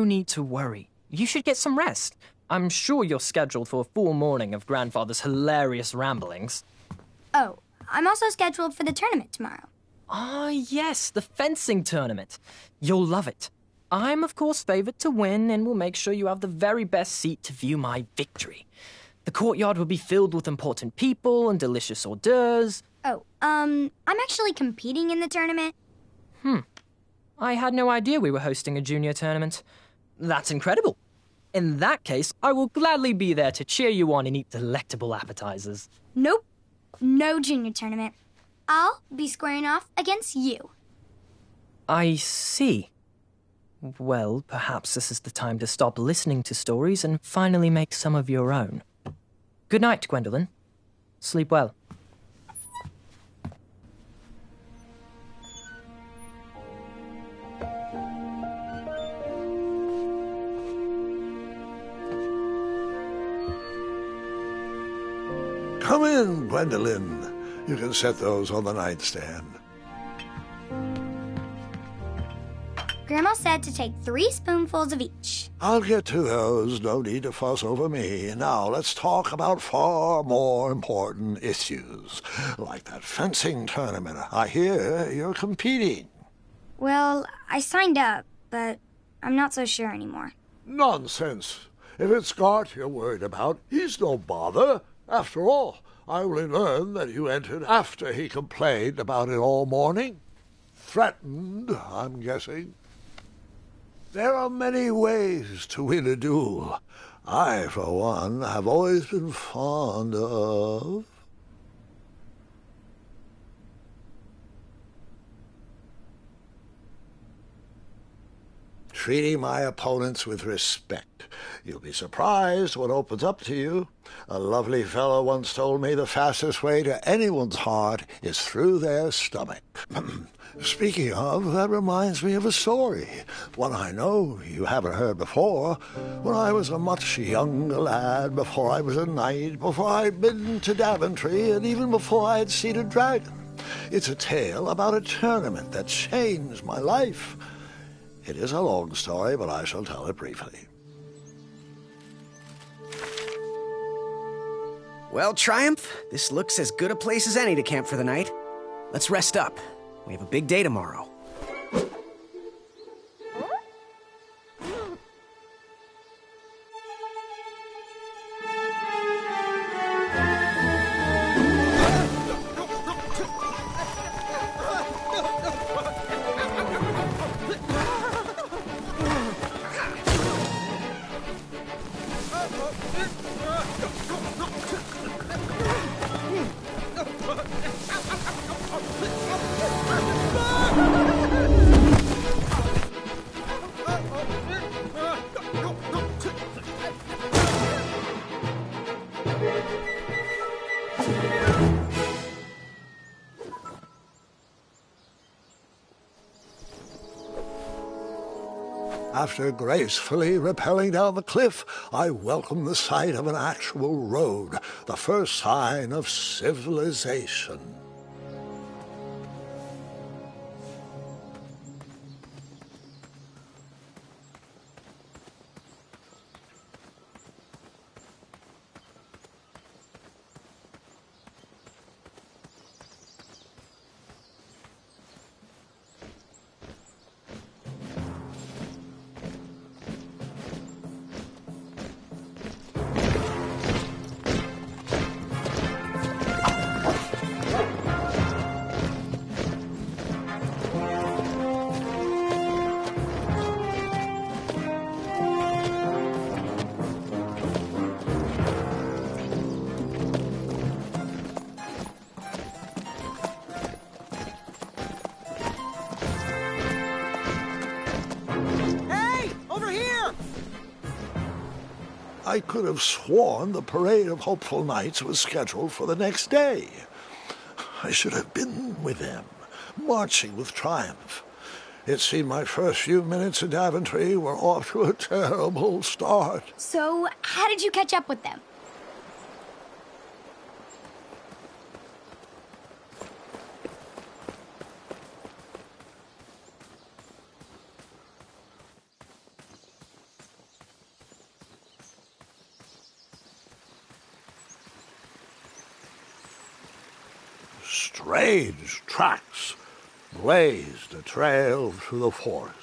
need to worry. You should get some rest. I'm sure you're scheduled for a full morning of Grandfather's hilarious ramblings. Oh, I'm also scheduled for the tournament tomorrow. Ah, yes, the fencing tournament. You'll love it. I'm, of course, favored to win and will make sure you have the very best seat to view my victory. The courtyard will be filled with important people and delicious hors d'oeuvres. Oh, I'm actually competing in the tournament. I had no idea we were hosting a junior tournament. That's incredible. In that case, I will gladly be there to cheer you on and eat delectable appetizers. Nope, no junior tournament. I'll be squaring off against you. I see. Well, perhaps this is the time to stop listening to stories and finally make some of your own. Good night, Gwendolyn. Sleep well. Come in, Gwendolyn. You can set those on the nightstand. Grandma said to take 3 spoonfuls of each. I'll get to those. No need to fuss over me. Now let's talk about far more important issues, like that fencing tournament. I hear you're competing. Well, I signed up, but I'm not so sure anymore. Nonsense. If it's Scott you're worried about, he's no bother. After all, I only learned that you entered after he complained about it all morning. Threatened, I'm guessing. There are many ways to win a duel. I, for one, have always been fond of... treating my opponents with respect. You'll be surprised what opens up to you. A lovely fellow once told me the fastest way to anyone's heart is through their stomach. Speaking of, that reminds me of a story, one I know you haven't heard before. When I was a much younger lad, before I was a knight, before I'd been to Daventry, and even before I had seen a dragon. It's a tale about a tournament that changed my life. It is a long story, but I shall tell it briefly. Well, Triumph, this looks as good a place as any to camp for the night. Let's rest up. We have a big day tomorrow. After gracefully rappelling down the cliff, I welcomed the sight of an actual road, the first sign of civilization. I could have sworn the Parade of Hopeful Knights was scheduled for the next day. I should have been with them, marching with triumph. It seemed my first few minutes in Daventry were off to a terrible start. So, how did you catch up with them? Strange tracks blazed a trail through the forest.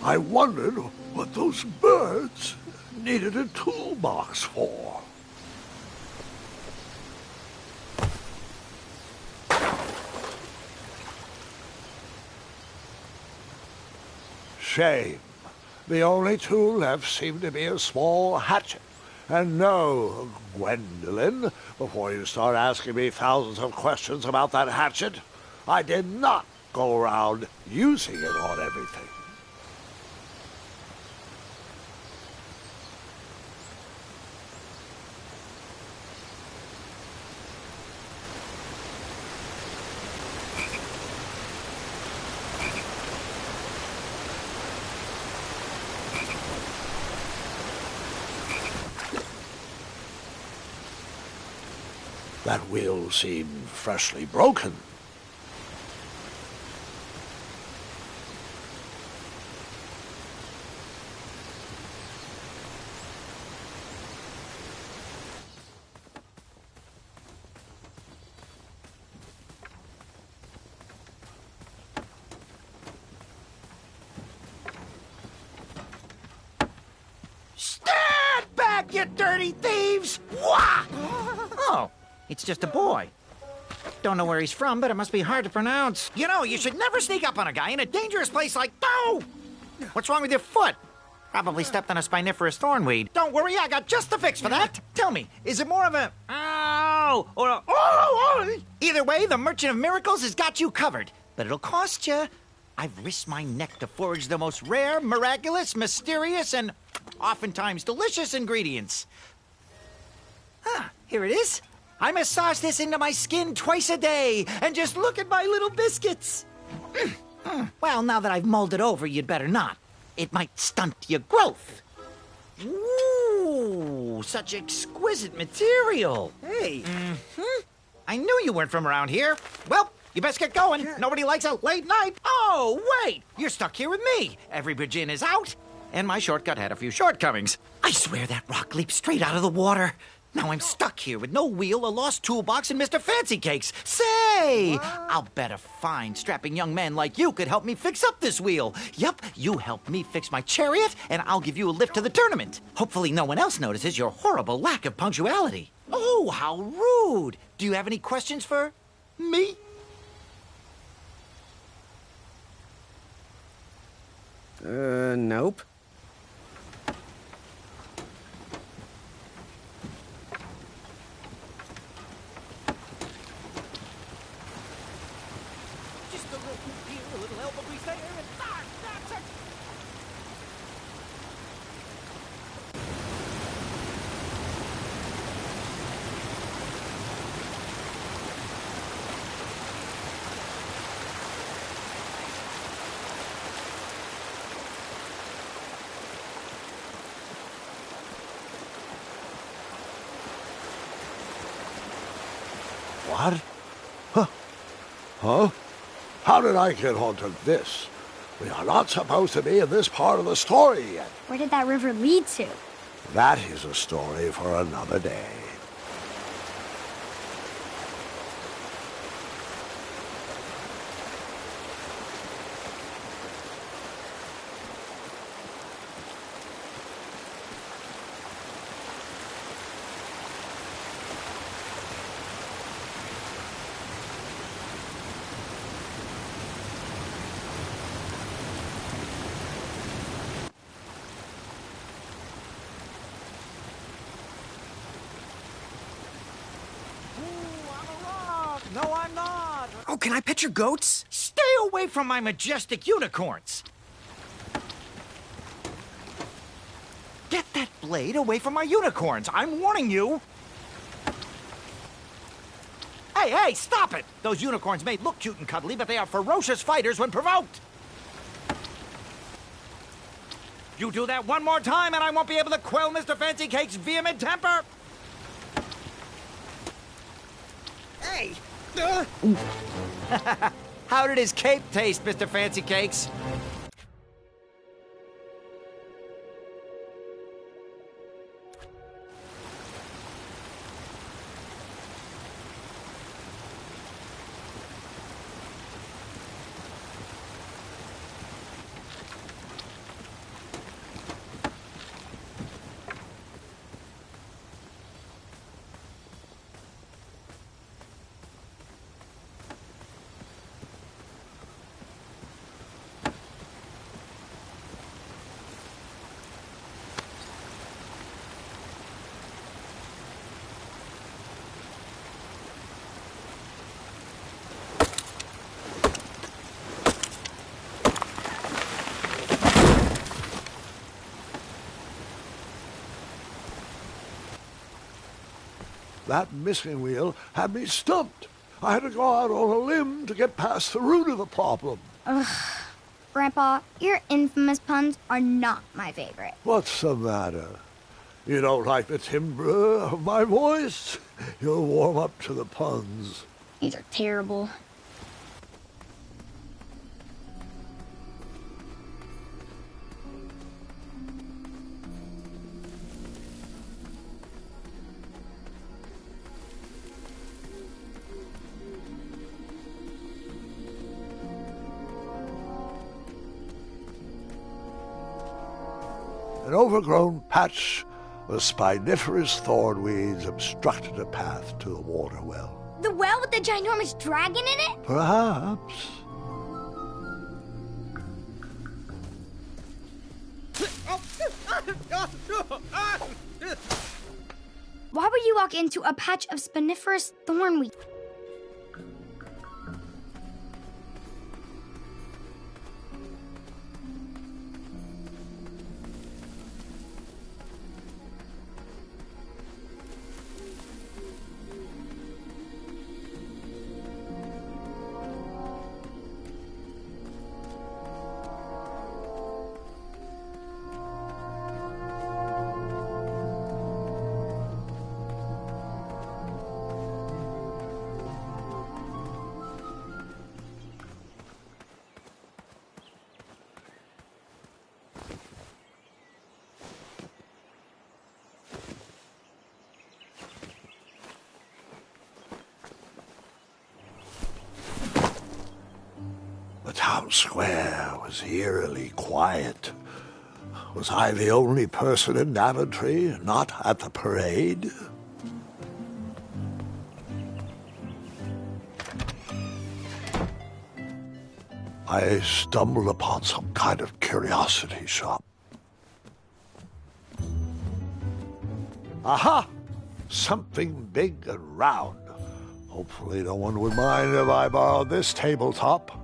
I wondered what those birds needed a toolbox for. Shame. The only tool left seemed to be a small hatchet. And no, Gwendolyn, before you start asking me thousands of questions about that hatchet, I did not go around using it on everything. That wheel seemed freshly broken. Stand back, you dirty thieves! Wah! Oh. It's just a boy. Don't know where he's from, but it must be hard to pronounce. You know, you should never sneak up on a guy in a dangerous place like... Oh! What's wrong with your foot? Probably stepped on a spiniferous thornweed. Don't worry, I got just the fix for that. Tell me, is it more of a... Ow! Or a... Oh! Either way, the Merchant of Miracles has got you covered. But it'll cost you. I've risked my neck to forage the most rare, miraculous, mysterious, and oftentimes delicious ingredients. Ah, here it is. I massage this into my skin twice a day, and just look at my little biscuits. Well, now that I've mulled it over, you'd better not. It might stunt your growth. Ooh, such exquisite material. Hey. I knew you weren't from around here. Well, you best get going. Nobody likes a late night. Oh, wait, you're stuck here with me. Every bridge in is out, and my shortcut had a few shortcomings. I swear that rock leaped straight out of the water. Now I'm stuck here with no wheel, a lost toolbox, and Mr. Fancy Cakes. Say, I'll bet a fine, strapping young man like you could help me fix up this wheel. Yup, you help me fix my chariot, and I'll give you a lift to the tournament. Hopefully no one else notices your horrible lack of punctuality. Oh, how rude. Do you have any questions for me? Nope. What? Huh? How did I get onto this? We are not supposed to be in this part of the story yet. Where did that river lead to? That is a story for another day. No, I'm not. Oh, can I pet your goats? Stay away away from my majestic unicorns! Get that blade away from my unicorns! I'm warning you! Hey, stop it! Those unicorns may look cute and cuddly, but they are ferocious fighters when provoked! You do that one more time and I won't be able to quell Mr. Fancy Cake's vehement temper! Hey! How did his cape taste, Mr. Fancy Cakes? That missing wheel had me stumped. I had to go out on a limb to get past the root of the problem. Grandpa, your infamous puns are not my favorite. What's the matter? You don't like the timbre of my voice? You'll warm up to the puns. These are terrible. An overgrown patch of spiniferous thornweeds obstructed a path to the water well. The well with the ginormous dragon in it? Perhaps. Why would you walk into a patch of spiniferous thornweed? The town square was eerily quiet. Was I the only person in Daventry not at the parade? I stumbled upon some kind of curiosity shop. Aha! Something big and round. Hopefully no one would mind if I borrowed this tabletop.